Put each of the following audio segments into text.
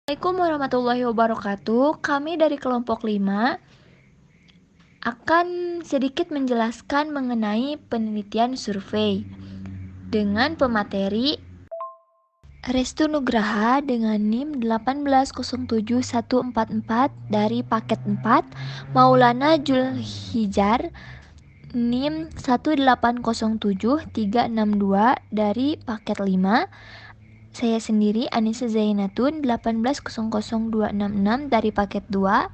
Assalamualaikum warahmatullahi wabarakatuh. Kami dari kelompok 5 akan sedikit menjelaskan mengenai penelitian survei dengan pemateri Restu Nugraha dengan NIM 1807144 dari paket 4, Maulana Julhijar NIM 1807362 dari paket 5, saya sendiri Anissa Zainatun 1800266 dari paket 2.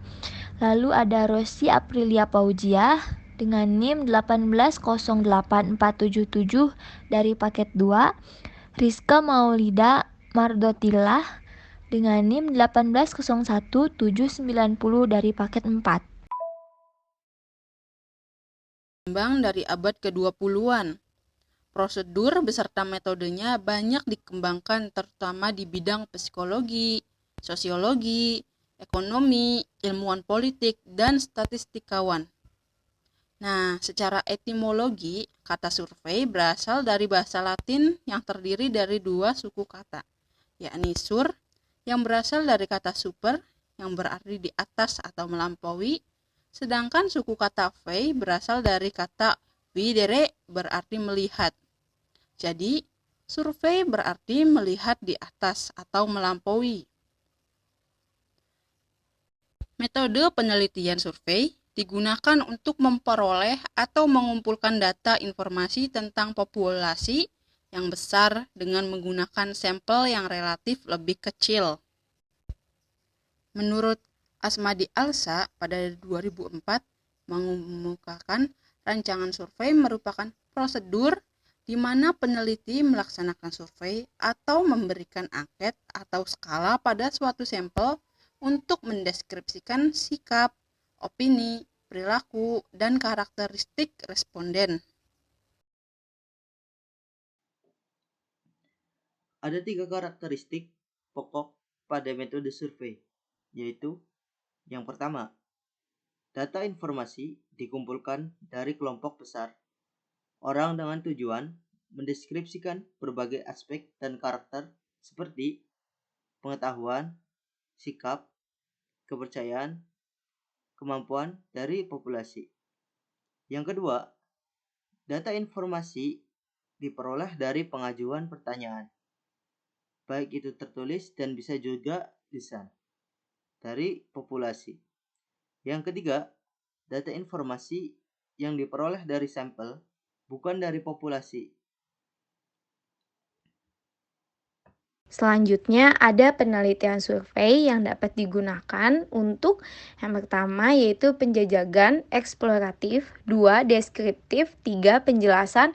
Lalu ada Rosi Aprilia Paujiah dengan NIM 1808477 dari paket 2. Rizka Maulida Mardotillah dengan NIM 1801790 dari paket 4. Berkembang dari abad ke-20-an. Prosedur beserta metodenya banyak dikembangkan terutama di bidang psikologi, sosiologi, ekonomi, ilmuwan politik, dan statistikawan. Nah, secara etimologi, kata survei berasal dari bahasa Latin yang terdiri dari dua suku kata, yakni sur, yang berasal dari kata super, yang berarti di atas atau melampaui, sedangkan suku kata vei berasal dari kata videre, berarti melihat. Jadi, survei berarti melihat di atas atau melampaui. Metode penelitian survei digunakan untuk memperoleh atau mengumpulkan data informasi tentang populasi yang besar dengan menggunakan sampel yang relatif lebih kecil. Menurut Asmadi Alsa pada 2004 mengemukakan rancangan survei merupakan prosedur di mana peneliti melaksanakan survei atau memberikan angket atau skala pada suatu sampel untuk mendeskripsikan sikap, opini, perilaku, dan karakteristik responden. Ada 3 karakteristik pokok pada metode survei, yaitu yang pertama, data informasi dikumpulkan dari kelompok besar orang dengan tujuan mendeskripsikan berbagai aspek dan karakter seperti pengetahuan, sikap, kepercayaan, kemampuan dari populasi. Yang kedua, data informasi diperoleh dari pengajuan pertanyaan, baik itu tertulis dan bisa juga lisan, dari populasi. Yang ketiga, data informasi yang diperoleh dari sampel, bukan dari populasi. Selanjutnya ada penelitian survei yang dapat digunakan untuk yang pertama yaitu penjajakan eksploratif, 2 deskriptif, 3 penjelasan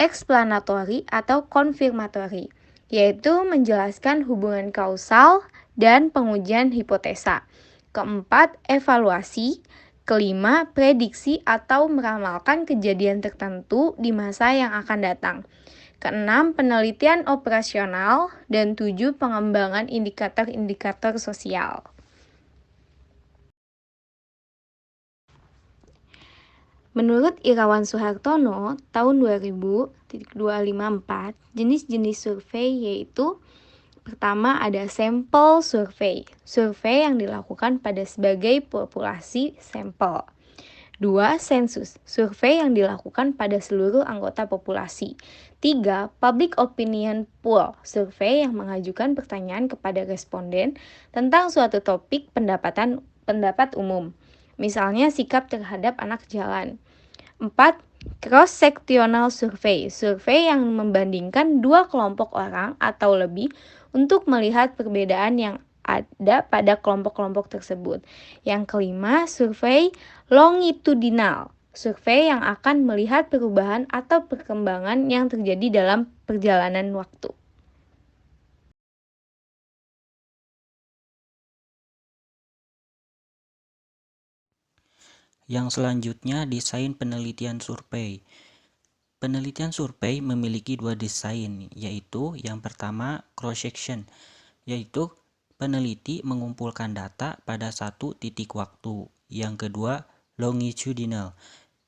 eksplanatori atau konfirmatori, yaitu menjelaskan hubungan kausal dan pengujian hipotesa. Keempat, evaluasi. Kelima, prediksi atau meramalkan kejadian tertentu di masa yang akan datang. Keenam, penelitian operasional. Dan 7, pengembangan indikator-indikator sosial. Menurut Irawan Suhartono, tahun 2000.254, jenis-jenis survei yaitu pertama ada sampel survei. Survei yang dilakukan pada sebagai populasi sampel. 2. Sensus, survei yang dilakukan pada seluruh anggota populasi. 3. Public opinion poll, survei yang mengajukan pertanyaan kepada responden tentang suatu topik pendapat umum. Misalnya sikap terhadap anak jalan. 4. Cross-sectional survey, survei yang membandingkan dua kelompok orang atau lebih untuk melihat perbedaan yang ada pada kelompok-kelompok tersebut. Yang kelima, survei longitudinal, survei yang akan melihat perubahan atau perkembangan yang terjadi dalam perjalanan waktu. Yang selanjutnya, desain penelitian survei. Penelitian survei memiliki dua desain, yaitu yang pertama cross-section, yaitu peneliti mengumpulkan data pada satu titik waktu. Yang kedua longitudinal,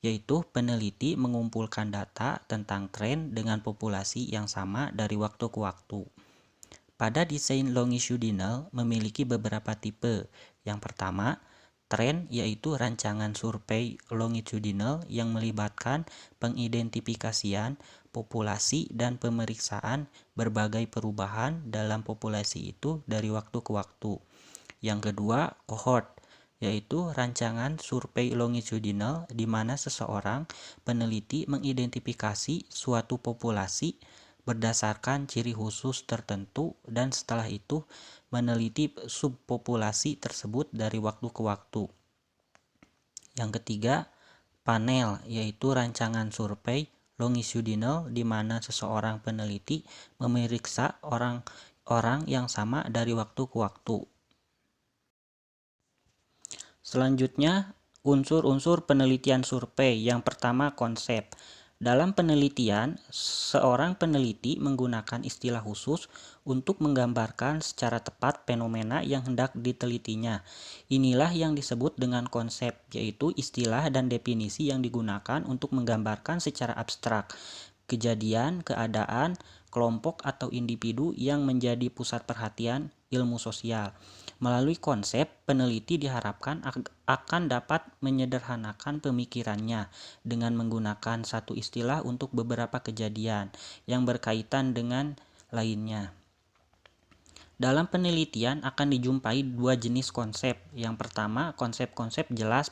yaitu peneliti mengumpulkan data tentang tren dengan populasi yang sama dari waktu ke waktu. Pada desain longitudinal memiliki beberapa tipe. Yang pertama, trend yaitu rancangan survei longitudinal yang melibatkan pengidentifikasian populasi dan pemeriksaan berbagai perubahan dalam populasi itu dari waktu ke waktu. Yang kedua, cohort yaitu rancangan survei longitudinal di mana seseorang peneliti mengidentifikasi suatu populasi berdasarkan ciri khusus tertentu dan setelah itu meneliti subpopulasi tersebut dari waktu ke waktu. Yang ketiga, panel yaitu rancangan survei longitudinal di mana seseorang peneliti memeriksa orang yang sama dari waktu ke waktu. Selanjutnya, unsur-unsur penelitian survei. Yang pertama, konsep. Dalam penelitian, seorang peneliti menggunakan istilah khusus untuk menggambarkan secara tepat fenomena yang hendak ditelitinya. Inilah yang disebut dengan konsep, yaitu istilah dan definisi yang digunakan untuk menggambarkan secara abstrak kejadian, keadaan, kelompok atau individu yang menjadi pusat perhatian ilmu sosial. Melalui konsep, peneliti diharapkan akan dapat menyederhanakan pemikirannya dengan menggunakan satu istilah untuk beberapa kejadian yang berkaitan dengan lainnya. Dalam penelitian akan dijumpai dua jenis konsep. Yang pertama, konsep-konsep jelas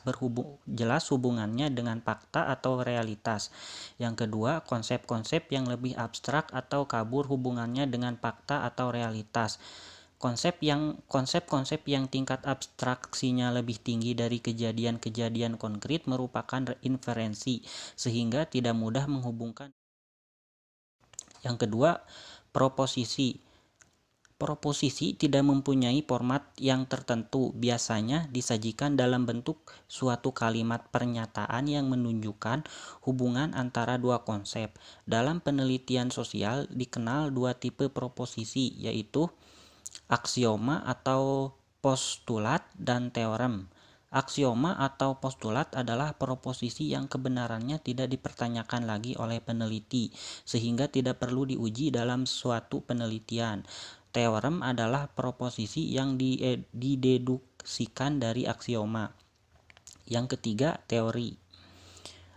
hubungannya dengan fakta atau realitas. Yang kedua, konsep-konsep yang lebih abstrak atau kabur hubungannya dengan fakta atau realitas. Konsep-konsep yang tingkat abstraksinya lebih tinggi dari kejadian-kejadian konkret merupakan inferensi sehingga tidak mudah menghubungkan. Yang kedua, proposisi. Proposisi tidak mempunyai format yang tertentu, biasanya disajikan dalam bentuk suatu kalimat pernyataan yang menunjukkan hubungan antara dua konsep. Dalam penelitian sosial dikenal dua tipe proposisi, yaitu aksioma atau postulat dan teorem. Aksioma atau postulat adalah proposisi yang kebenarannya tidak dipertanyakan lagi oleh peneliti, sehingga tidak perlu diuji dalam suatu penelitian. Teorem adalah proposisi yang dideduksikan dari aksioma. Yang ketiga, teori.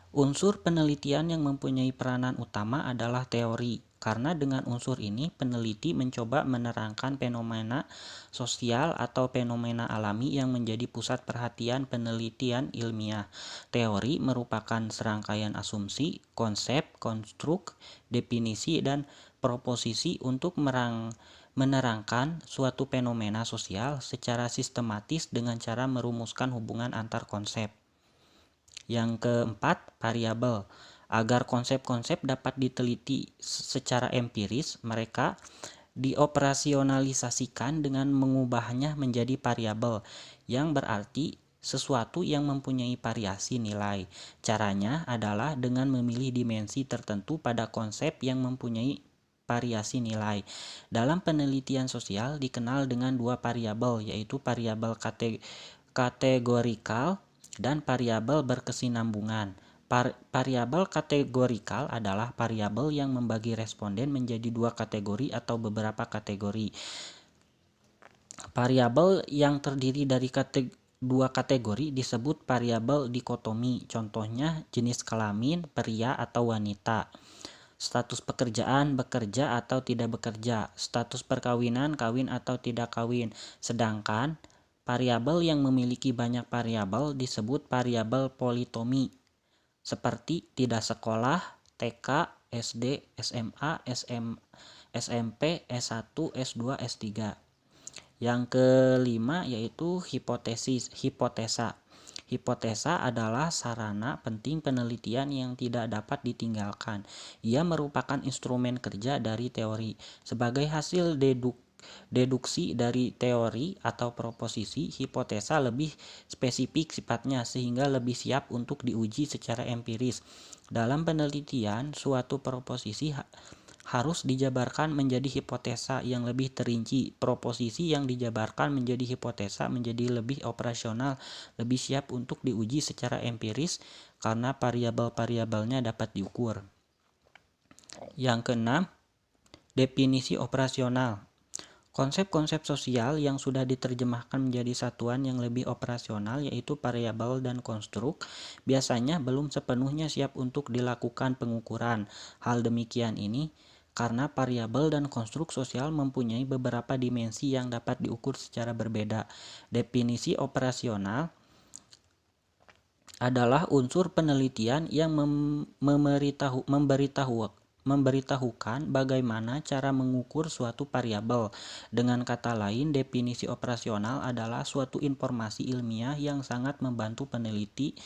Unsur penelitian yang mempunyai peranan utama adalah teori, karena dengan unsur ini peneliti mencoba menerangkan fenomena sosial atau fenomena alami yang menjadi pusat perhatian penelitian ilmiah. Teori merupakan serangkaian asumsi, konsep, konstruk, definisi, dan proposisi untuk menerangkan suatu fenomena sosial secara sistematis dengan cara merumuskan hubungan antar konsep. Yang keempat, variabel. Agar konsep-konsep dapat diteliti secara empiris, mereka dioperasionalisasikan dengan mengubahnya menjadi variabel, yang berarti sesuatu yang mempunyai variasi nilai. Caranya adalah dengan memilih dimensi tertentu pada konsep yang mempunyai variasi nilai. Dalam penelitian sosial dikenal dengan dua variabel, yaitu variabel kategorikal dan variabel berkesinambungan. Variabel kategorikal adalah variabel yang membagi responden menjadi dua kategori atau beberapa kategori. Variabel yang terdiri dari dua kategori disebut variabel dikotomi. Contohnya jenis kelamin, pria atau wanita. Status pekerjaan, bekerja atau tidak bekerja. Status perkawinan, kawin atau tidak kawin. Sedangkan variabel yang memiliki banyak variabel disebut variabel politomi, seperti tidak sekolah, TK, SD, SMA, SMP, S1, S2, S3. Yang kelima yaitu hipotesa. Hipotesa adalah sarana penting penelitian yang tidak dapat ditinggalkan. Ia merupakan instrumen kerja dari teori. Sebagai hasil deduksi dari teori atau proposisi, hipotesa lebih spesifik sifatnya sehingga lebih siap untuk diuji secara empiris. Dalam penelitian, suatu proposisi harus dijabarkan menjadi hipotesa yang lebih terinci. Proposisi yang dijabarkan menjadi hipotesa menjadi lebih operasional, lebih siap untuk diuji secara empiris karena variabel-variabelnya dapat diukur. Yang keenam, definisi operasional. Konsep-konsep sosial yang sudah diterjemahkan menjadi satuan yang lebih operasional yaitu variabel dan konstruk biasanya belum sepenuhnya siap untuk dilakukan pengukuran. Hal demikian ini karena variabel dan konstruk sosial mempunyai beberapa dimensi yang dapat diukur secara berbeda. Definisi operasional adalah unsur penelitian yang memberitahukan bagaimana cara mengukur suatu variabel. Dengan kata lain, definisi operasional adalah suatu informasi ilmiah yang sangat membantu peneliti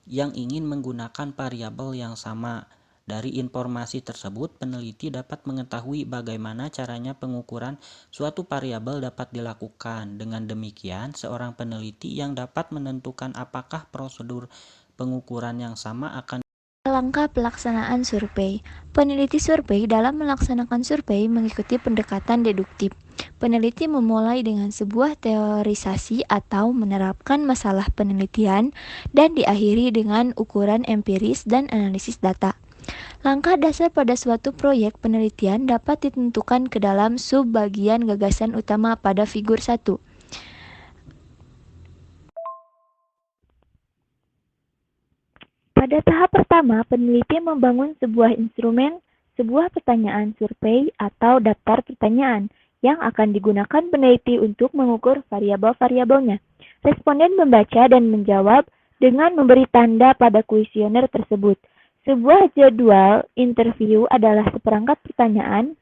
yang ingin menggunakan variabel yang sama. Dari informasi tersebut, peneliti dapat mengetahui bagaimana caranya pengukuran suatu variabel dapat dilakukan. Dengan demikian, seorang peneliti yang dapat menentukan apakah prosedur pengukuran yang sama akan Langkah pelaksanaan survei. Peneliti survei dalam melaksanakan survei mengikuti pendekatan deduktif. Peneliti memulai dengan sebuah teorisasi atau menerapkan masalah penelitian dan diakhiri dengan ukuran empiris dan analisis data. Langkah dasar pada suatu proyek penelitian dapat ditentukan ke dalam subbagian gagasan utama pada figur 1. Pada tahap pertama, peneliti membangun sebuah instrumen, sebuah pertanyaan survei atau daftar pertanyaan yang akan digunakan peneliti untuk mengukur variabel-variabelnya. Responden membaca dan menjawab dengan memberi tanda pada kuesioner tersebut. Sebuah jadwal interview adalah seperangkat pertanyaan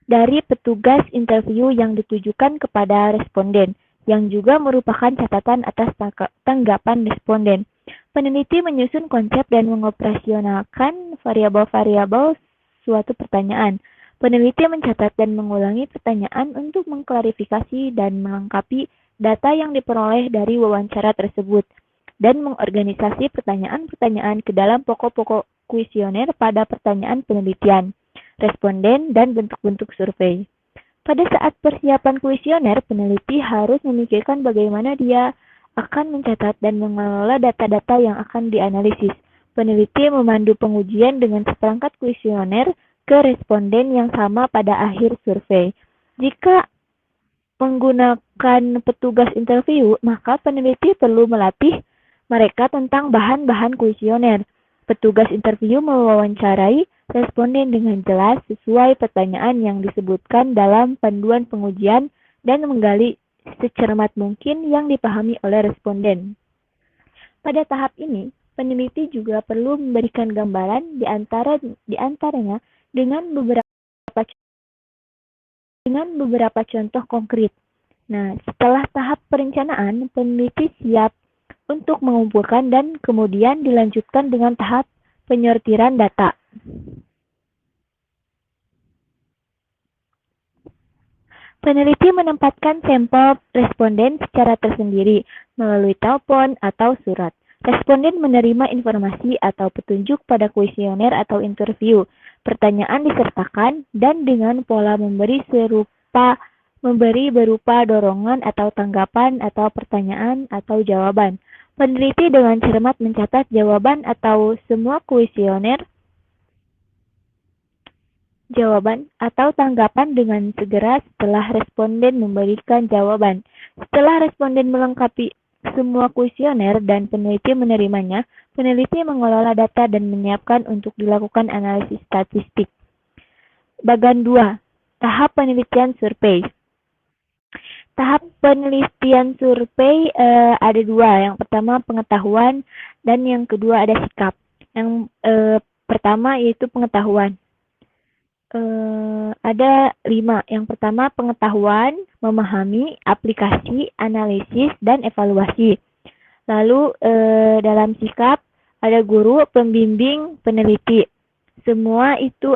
dari petugas interview yang ditujukan kepada responden, yang juga merupakan catatan atas tanggapan responden. Peneliti menyusun konsep dan mengoperasionalkan variabel-variabel suatu pertanyaan. Peneliti mencatat dan mengulangi pertanyaan untuk mengklarifikasi dan melengkapi data yang diperoleh dari wawancara tersebut, dan mengorganisasi pertanyaan-pertanyaan ke dalam pokok-pokok kuesioner pada pertanyaan penelitian, responden, dan bentuk-bentuk survei. Pada saat persiapan kuesioner, peneliti harus memikirkan bagaimana dia akan mencatat dan mengelola data-data yang akan dianalisis. Peneliti memandu pengujian dengan seperangkat kuesioner ke responden yang sama pada akhir survei. Jika menggunakan petugas interview, maka peneliti perlu melatih mereka tentang bahan-bahan kuesioner. Petugas interview mewawancarai responden dengan jelas sesuai pertanyaan yang disebutkan dalam panduan pengujian dan menggali secermat mungkin yang dipahami oleh responden. Pada tahap ini, peneliti juga perlu memberikan gambaran di antaranya dengan beberapa contoh konkret. Nah, setelah tahap perencanaan, peneliti siap untuk mengumpulkan dan kemudian dilanjutkan dengan tahap penyortiran data. Peneliti menempatkan sampel responden secara tersendiri melalui telepon atau surat. Responden menerima informasi atau petunjuk pada kuesioner atau interview. Pertanyaan disertakan dan dengan pola memberi berupa dorongan atau tanggapan atau pertanyaan atau jawaban. Peneliti dengan cermat mencatat jawaban atau semua kuesioner jawaban atau tanggapan dengan segera setelah responden memberikan jawaban. Setelah responden melengkapi semua kuesioner dan peneliti menerimanya, peneliti mengelola data dan menyiapkan untuk dilakukan analisis statistik. Bagian 2. Tahap penelitian survei. Tahap penelitian survei ada 2. Yang pertama pengetahuan dan yang kedua ada sikap. Yang pertama yaitu pengetahuan. Ada 5. Yang pertama pengetahuan, memahami, aplikasi, analisis, dan evaluasi. Lalu dalam sikap ada guru, pembimbing, peneliti. Semua itu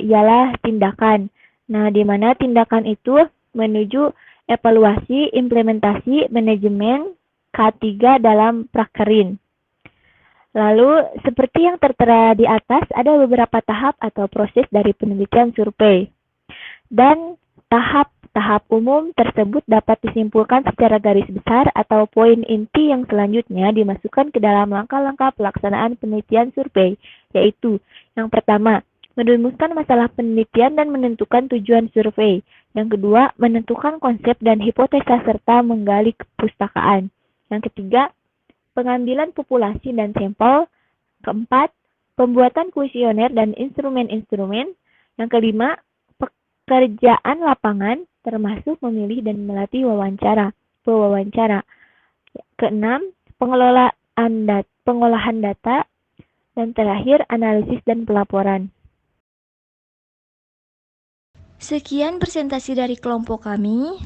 ialah tindakan. Nah, di mana tindakan itu menuju evaluasi, implementasi, manajemen, K3 dalam prakerin. Lalu, seperti yang tertera di atas, ada beberapa tahap atau proses dari penelitian survei. Dan tahap-tahap umum tersebut dapat disimpulkan secara garis besar atau poin inti yang selanjutnya dimasukkan ke dalam langkah-langkah pelaksanaan penelitian survei, yaitu yang pertama, merumuskan masalah penelitian dan menentukan tujuan survei. Yang kedua, menentukan konsep dan hipotesa serta menggali kepustakaan. Yang ketiga, pengambilan populasi dan sampel. Keempat, pembuatan kuesioner dan instrumen-instrumen. Yang kelima, pekerjaan lapangan termasuk memilih dan melatih pewawancara. Keenam, pengolahan data. Dan terakhir, analisis dan pelaporan. Sekian presentasi dari kelompok kami.